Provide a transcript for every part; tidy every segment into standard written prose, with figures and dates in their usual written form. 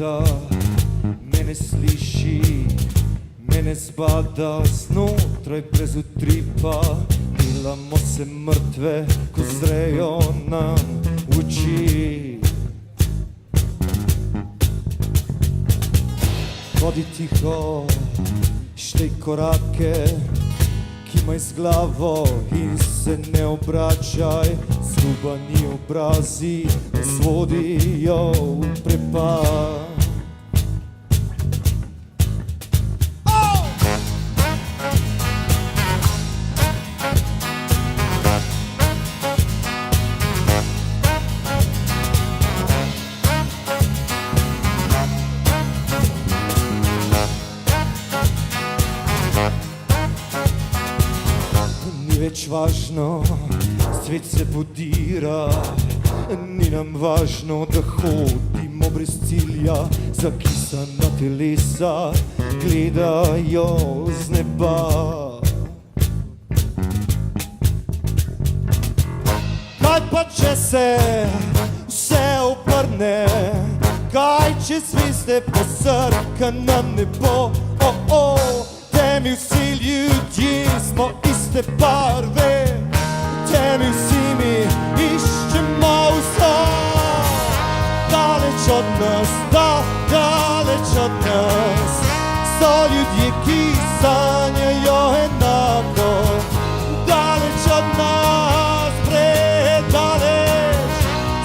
gleda, mene sliši, mene zbada znotraj brez utripa. Delamo se mrtve, ko zrejo nam v oči. Bodi tiho, štej korake, kimaj z glavo in se ne obračaj. Zgubani obrazi nas vodijo v prepad. Več važno, svet se podira, ni nam važno, da hodimo brez cilja. Zakisana telesa gledajo z neba. Kaj pa če se vse obrne, kaj če zvezde posrkana nebo? Temi vsi ljudje smo iste barve, temi vsi mi iščemo vzor. Daleč od nas, daleč od nas, so ljudje, ki sanjajo enako. Daleč od nas, predaleč,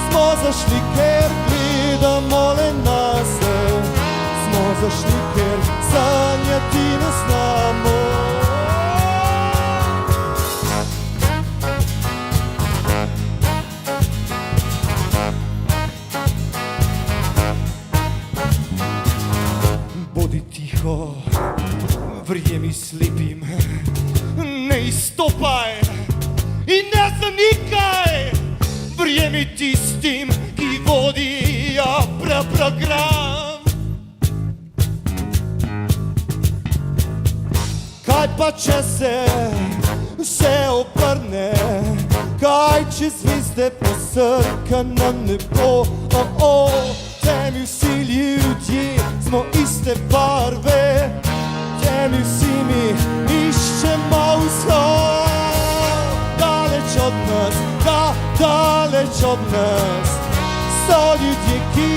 smo zašli, ker gledamo le nase. Smo zašli, ker sanjati ne znamo. Bodi tiho, verjemi slepim, ne izstopaj in ne zanikaj. Verjemi tistim, ki vodijo program. Kaj pa če se vse obrne, kaj če zvezde posrkana nebo? Temi vsi ljudje smo iste barve, temi vsi mi iščemo vzhod. Daleč od nas, daleč od nas, so ljudje, ki